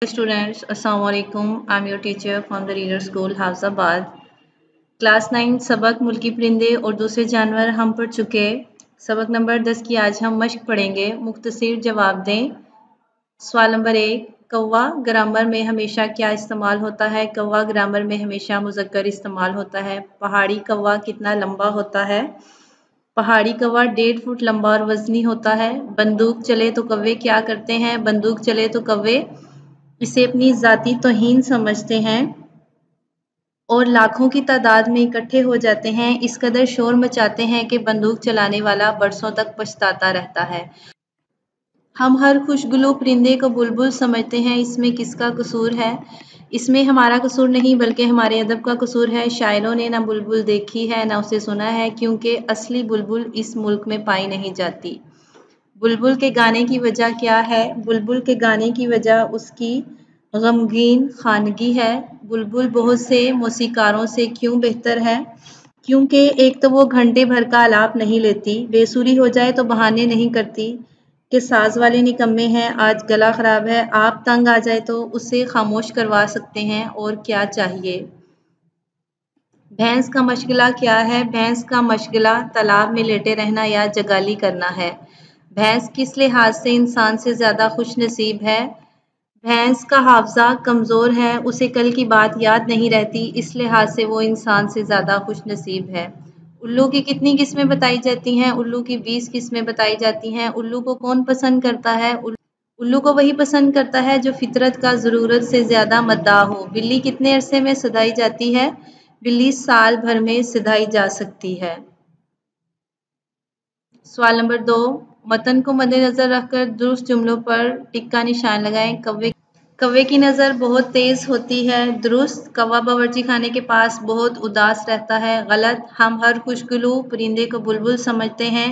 Students, Assalamu alaikum. I'm your teacher from the Reader School, Hafzabad. Class 9 सबक मुल्की परिंदे और दूसरे जानवर हम पढ़ चुके। सबक नंबर 10 की आज हम मश्क पढ़ेंगे। मुख्तसर जवाब दें। सवाल नंबर 1, कौवा ग्रामर में हमेशा क्या इस्तेमाल होता है? कौवा ग्रामर में हमेशा मुज़क्कर इस्तेमाल होता है। पहाड़ी कौवा कितना लंबा होता है? पहाड़ी कौवा 1.5 फुट लंबा और वजनी होता है। बंदूक चले तो कौवे क्या करते हैं? बंदूक चले तो कौवे इसे अपनी ज़ाती तौहीन समझते हैं और लाखों की तादाद में इकट्ठे हो जाते हैं। इस कदर शोर मचाते हैं कि बंदूक चलाने वाला बरसों तक पछताता रहता है। हम हर खुशगुलू परिंदे को बुलबुल समझते हैं, इसमें किसका कसूर है? इसमें हमारा कसूर नहीं बल्कि हमारे अदब का कसूर है। शायरों ने ना बुलबुल देखी है ना उसे सुना है, क्योंकि असली बुलबुल इस मुल्क में पाई नहीं जाती। बुलबुल के गाने की वजह क्या है? बुलबुल के गाने की वजह उसकी गमगीन खानगी है। बुलबुल बहुत से मौसीकारों से क्यों बेहतर है? क्योंकि एक तो वो घंटे भर का आलाप नहीं लेती, बेसुरी हो जाए तो बहाने नहीं करती कि साज वाले निकम्मे हैं, आज गला खराब है। आप तंग आ जाए तो उससे खामोश करवा सकते हैं, और क्या चाहिए। भैंस का मशगला क्या है? भैंस का मशगला तालाब में लेटे रहना या जगाली करना है। भैंस किस लिहाज से इंसान से ज़्यादा खुश नसीब है? भैंस का हाफजा कमज़ोर है, उसे कल की बात याद नहीं रहती, इस लिहाज से वो इंसान से ज़्यादा खुश नसीब है। उल्लू की कितनी किस्में बताई जाती हैं? उल्लू की 20 किस्में बताई जाती हैं। उल्लू को कौन पसंद करता है? उल्लू को वही पसंद करता है जो फितरत का ज़रूरत से ज़्यादा मद्दाह हो। बिल्ली कितने अरसे में सधाई जाती है? बिल्ली साल भर में सधाई जा सकती है। सवाल नंबर 2, मतन को मद्देनजर रखकर दुरुस्त जुमलों पर टिक का निशान लगाएं। कौवे की नज़र बहुत तेज़ होती है। दुरुस्त, कौवा बावर्ची खाने के पास बहुत उदास रहता है। गलत, हम हर खुशगुलू परिंदे को बुलबुल समझते हैं।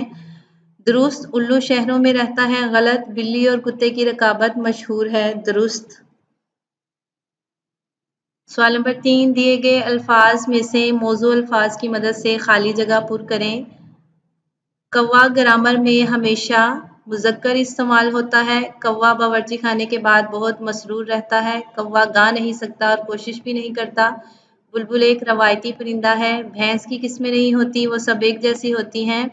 दुरुस्त, उल्लू शहरों में रहता है। गलत, बिल्ली और कुत्ते की रकाबत मशहूर है। दुरुस्त। सवाल नंबर 3, दिए गए अल्फाज में से मौजू अल्फाज की मदद से खाली जगह पुर करें। कौवा ग्रामर में हमेशा मुज़क्कर इस्तेमाल होता है। कौवा बावर्ची खाने के बाद बहुत मसरूर रहता है। कौवा गा नहीं सकता और कोशिश भी नहीं करता। बुलबुल एक रवायती परिंदा है। भैंस की किस्में नहीं होती, वो सब एक जैसी होती हैं।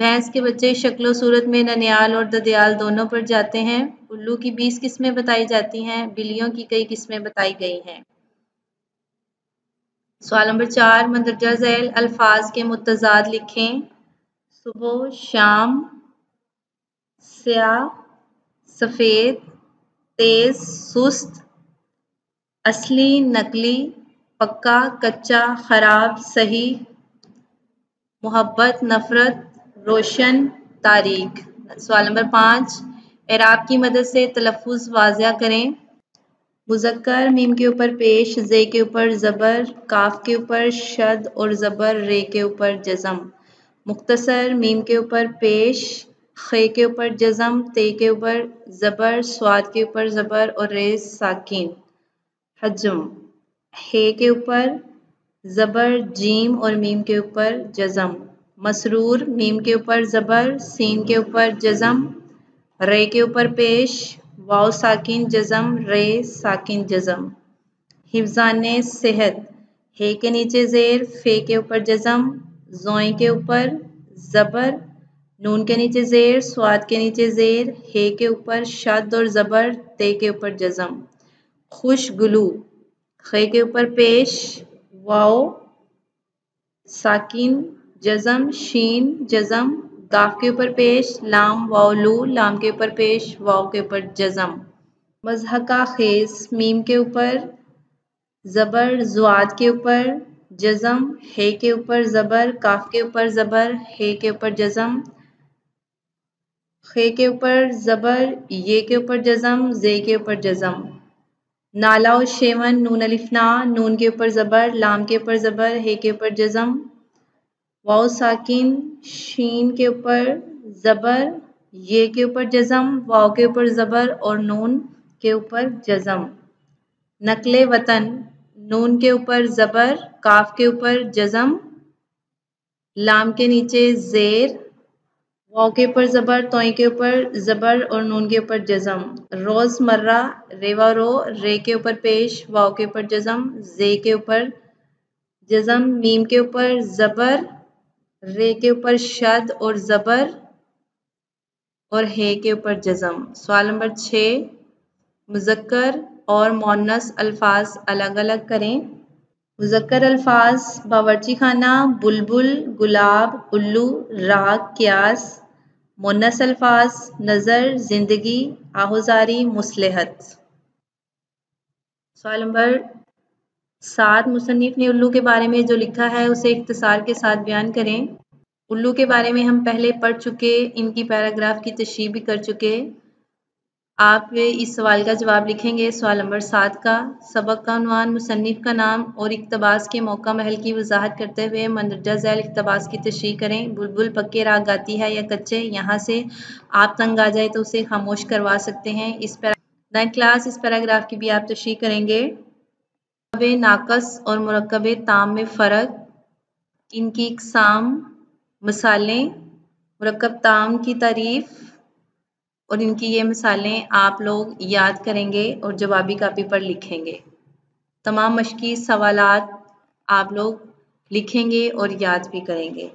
भैंस के बच्चे शक्लो सूरत में ननियाल और ददियाल दोनों पर जाते हैं। उल्लू की 20 किस्में बताई जाती हैं। बिल्लियों की कई किस्में बताई गई हैं। सवाल नंबर 4, मंदरजा झैल अल्फाज के मुतज़ाद लिखें। सुबह, शाम, स्याह, सफ़ेद, तेज, सुस्त, असली, नकली, पक्का, कच्चा, खराब, सही, मोहब्बत, नफरत, रोशन, तारीख। सवाल नंबर 5, एराब की मदद से तलफ़ुज़ वाज़िया करें। मुज़क्कर, मीम के ऊपर पेश, जे के ऊपर ज़बर, काफ के ऊपर शद और ज़बर, रे के ऊपर जज़म। मुख्तसर, मीम के ऊपर पेश, खे के ऊपर जज़म, ते के ऊपर ज़बर, स्वाद के ऊपर ज़बर और रे साकिन। हजम, हे के ऊपर ज़बर, जीम और मीम के ऊपर जज़म। मसरूर, मीम के ऊपर ज़बर, सीन के ऊपर जज़म, रे के ऊपर पेश, वाव साकिन जज़म, रे साकिन जज़म। हिफ्ज़ाने सेहत, हे के नीचे ज़ेर, फे के ऊपर जज़म, ज़ोई के ऊपर ज़बर, नून के नीचे ज़ेर, स्वाद के नीचे ज़ेर, हे के ऊपर शद और ज़बर, ते के ऊपर जज़म। खुशगुलू, खे के ऊपर पेश, वाव साकिन जज़म, शीन जज़म, गाफ के ऊपर पेश, लाम वाव लू, लाम के ऊपर पेश, वाव के ऊपर जज़म। मज़हका खेस, मीम के ऊपर ज़बर, ज़ुआद के ऊपर जज़म, हे के ऊपर ज़बर, काफ के ऊपर ज़बर, हे के ऊपर जज़म, खे के ऊपर ज़बर, ये के ऊपर जज़म, जे के ऊपर जज़म। नाला और शेवन, नून अलिफना, नून के ऊपर ज़बर, लाम के ऊपर ज़बर, हे के ऊपर जज़म, वाव साकिन, शीन के ऊपर ज़बर, ये के ऊपर जज़म, वाव के ऊपर ज़बर और नून के ऊपर जज़म। नकले वतन, नून के ऊपर ज़बर, काफ के ऊपर जज़म, लाम के नीचे ज़ेर, واو کے اوپر زبر، توئیں کے اوپر زبر اور نون کے اوپر جزم. روز مرہ، ریوا رو، رے کے اوپر پیش، واو کے اوپر جزم، زے کے اوپر جزم، میم کے اوپر زبر، رے کے اوپر شد اور زبر اور ہے کے اوپر جزم. سوال نمبر 6، مذکر اور مؤنث الفاظ الگ الگ کریں. مذکر الفاظ باورچی خانہ، بلبل، گلاب، الو، راگ، قیاس. مؤنث الفاظ نظر، زندگی، آہوزاری، مصلحت. سوال نمبر 7، مصنف نے الو کے بارے میں جو لکھا ہے اسے اختصار کے ساتھ بیان کریں. الو کے بارے میں ہم پہلے پڑھ چکے، ان کی پیراگراف کی تشریح بھی کر چکے. آپ اس سوال کا جواب لکھیں گے. سوال نمبر 7 کا سبق کا عنوان، مصنف کا نام اور اقتباس کے موقع محل کی وضاحت کرتے ہوئے مندرجہ ذیل اقتباس کی تشریح کریں. بلبل پکے راگ گاتی ہے یا کچے؟ یہاں سے آپ تنگ آ جائے تو اسے خاموش کروا سکتے ہیں. نائنتھ کلاس، اس پیراگراف کی بھی آپ تشریح کریں گے. مرکب ناقص اور مرکب تام میں فرق، ان کی اقسام، مثالیں. مرکب تام کی تعریف اور ان کی یہ مثالیں آپ لوگ یاد کریں گے اور جوابی کاپی پر لکھیں گے. تمام مشقی سوالات آپ لوگ لکھیں گے اور یاد بھی کریں گے.